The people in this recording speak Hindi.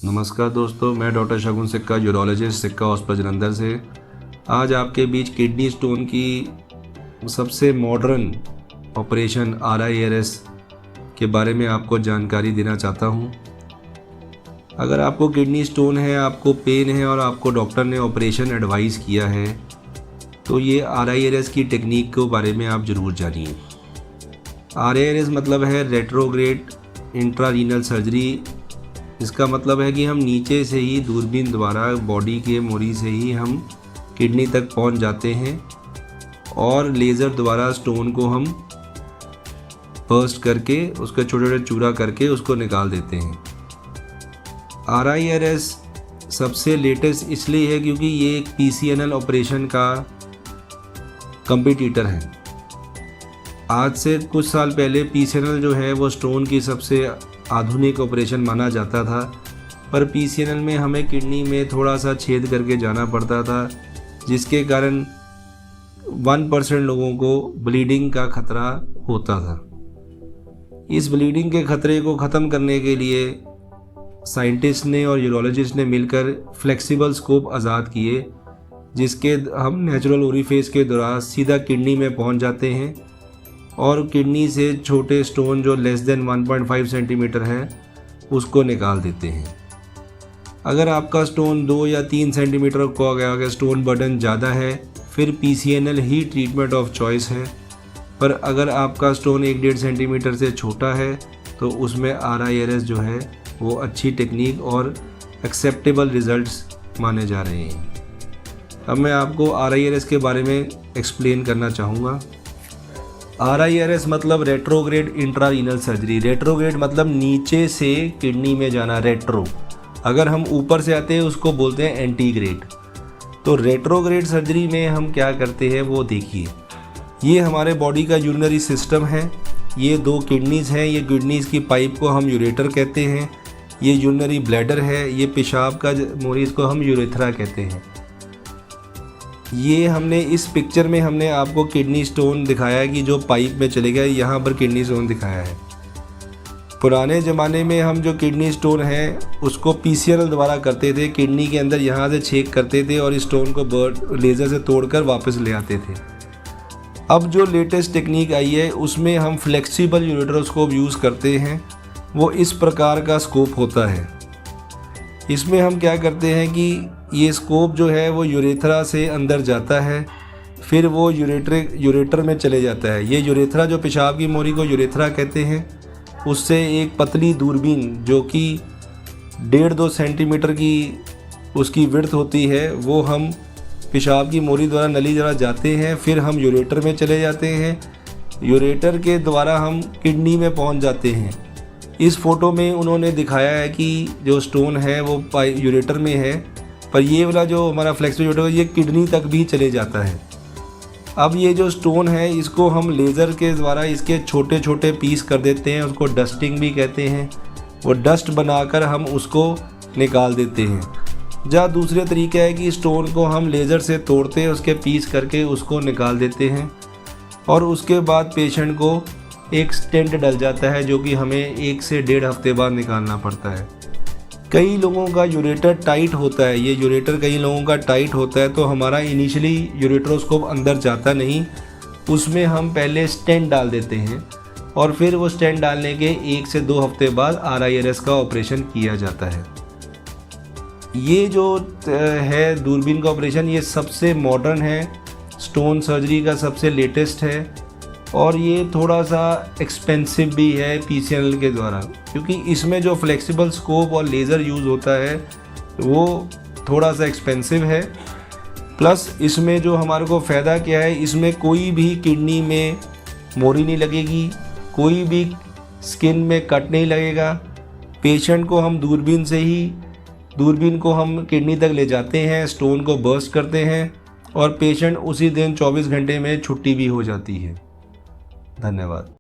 नमस्कार दोस्तों, मैं डॉक्टर शगुन सिक्का, यूरोलॉजिस्ट, सिक्का हॉस्पिटल जलंधर से आज आपके बीच किडनी स्टोन की सबसे मॉडर्न ऑपरेशन RIRS के बारे में आपको जानकारी देना चाहता हूं। अगर आपको किडनी स्टोन है, आपको पेन है और आपको डॉक्टर ने ऑपरेशन एडवाइस किया है तो ये RIRS की टेक्निक के बारे में आप ज़रूर जानिए। RIRS मतलब है रेट्रोग्रेड इंट्रारीनल सर्जरी। इसका मतलब है कि हम नीचे से ही दूरबीन द्वारा बॉडी के मोरी से ही हम किडनी तक पहुंच जाते हैं और लेज़र द्वारा स्टोन को हम बर्स्ट करके उसके छोटे छोटे चूरा करके उसको निकाल देते हैं। RIRS सबसे लेटेस्ट इसलिए है क्योंकि ये एक PCNL ऑपरेशन का कंपटीटर है। आज से कुछ साल पहले PCNL जो है वो स्टोन की सबसे आधुनिक ऑपरेशन माना जाता था, पर PCNL में हमें किडनी में थोड़ा सा छेद करके जाना पड़ता था, जिसके कारण 1% लोगों को ब्लीडिंग का खतरा होता था। इस ब्लीडिंग के खतरे को ख़त्म करने के लिए साइंटिस्ट ने और यूरोलॉजिस्ट ने मिलकर फ्लेक्सिबल स्कोप आज़ाद किए, जिसके हम नेचुरल ओरिफिस के द्वारा सीधा किडनी में पहुंच जाते हैं और किडनी से छोटे स्टोन जो लेस देन 1.5 सेंटीमीटर है उसको निकाल देते हैं। अगर आपका स्टोन 2 या 3 सेंटीमीटर को अगर स्टोन बर्डन ज़्यादा है फिर PCNL he treatment of choice है, पर अगर आपका स्टोन 1-1.5 सेंटीमीटर से छोटा है तो उसमें RIRS जो है वो अच्छी टेक्निक और एक्सेप्टेबल रिज़ल्ट्स माने जा रहे हैं। अब मैं आपको RIRS के बारे में एक्सप्लेन करना चाहूँगा। RIRS मतलब रेट्रोग्रेड इंट्रारीनल सर्जरी। रेट्रोग्रेड मतलब नीचे से किडनी में जाना, रेट्रो। अगर हम ऊपर से आते हैं उसको बोलते हैं एंटीग्रेड। तो रेट्रोग्रेड सर्जरी में हम क्या करते हैं वो देखिए। ये हमारे बॉडी का यूरिनरी सिस्टम है। ये 2 किडनीज़ हैं। ये किडनीज़ की पाइप को हम यूरेटर कहते हैं। ये यूरिनरी ब्लैडर है। ये पेशाब का मोरीज को हम यूरेथ्रा कहते हैं। ये हमने इस पिक्चर में हमने आपको किडनी स्टोन दिखाया है कि जो पाइप में चले गया, यहाँ पर किडनी स्टोन दिखाया है। पुराने ज़माने में हम जो किडनी स्टोन है उसको PCNL द्वारा करते थे। किडनी के अंदर यहाँ से छेद करते थे और स्टोन को लेज़र से तोड़कर वापस ले आते थे। अब जो लेटेस्ट टेक्निक आई है उसमें हम फ्लेक्सिबल यूरेट्रोस्कोप यूज़ करते हैं। वो इस प्रकार का स्कोप होता है। इसमें हम क्या करते हैं कि ये स्कोप जो है वो यूरेथ्रा से अंदर जाता है, फिर वो यूरेटर में चले जाता है। ये यूरेथ्रा जो पेशाब की मोरी को यूरेथ्रा कहते हैं, उससे एक पतली दूरबीन जो कि 1.5-2 सेंटीमीटर की उसकी विड्थ होती है, वो हम पेशाब की मोरी द्वारा नली द्वारा जाते हैं, फिर हम यूरेटर में चले जाते हैं। यूरेटर के द्वारा हम किडनी में पहुंच जाते हैं। इस फ़ोटो में उन्होंने दिखाया है कि जो स्टोन है वो यूरेटर में है, पर ये वाला जो हमारा फ्लेक्सिबल यूरेटर है ये किडनी तक भी चले जाता है। अब ये जो स्टोन है इसको हम लेज़र के द्वारा इसके छोटे छोटे पीस कर देते हैं, उसको डस्टिंग भी कहते हैं। वो डस्ट बनाकर हम उसको निकाल देते हैं। जहाँ दूसरे तरीका है कि स्टोन को हम लेज़र से तोड़ते हैं, उसके पीस करके उसको निकाल देते हैं और उसके बाद पेशेंट को एक स्टेंट डल जाता है जो कि हमें 1 से 1.5 हफ्ते बाद निकालना पड़ता है। कई लोगों का यूरेटर टाइट होता है। ये यूरेटर कई लोगों का टाइट होता है तो हमारा इनिशियली यूरेट्रोस्कोप अंदर जाता नहीं, उसमें हम पहले स्टेंट डाल देते हैं और फिर वो स्टेंट डालने के 1 से 2 हफ्ते बाद RIRS का ऑपरेशन किया जाता है। ये जो है दूरबीन का ऑपरेशन, ये सबसे मॉडर्न है, स्टोन सर्जरी का सबसे लेटेस्ट है और ये थोड़ा सा एक्सपेंसिव भी है PCNL के द्वारा, क्योंकि इसमें जो फ्लेक्सिबल स्कोप और लेज़र यूज़ होता है वो थोड़ा सा एक्सपेंसिव है। प्लस इसमें जो हमारे को फ़ायदा क्या है, इसमें कोई भी किडनी में मोरी नहीं लगेगी, कोई भी स्किन में कट नहीं लगेगा। पेशेंट को हम दूरबीन को हम किडनी तक ले जाते हैं, स्टोन को बर्स्ट करते हैं और पेशेंट उसी दिन 24 घंटे में छुट्टी भी हो जाती है। धन्यवाद।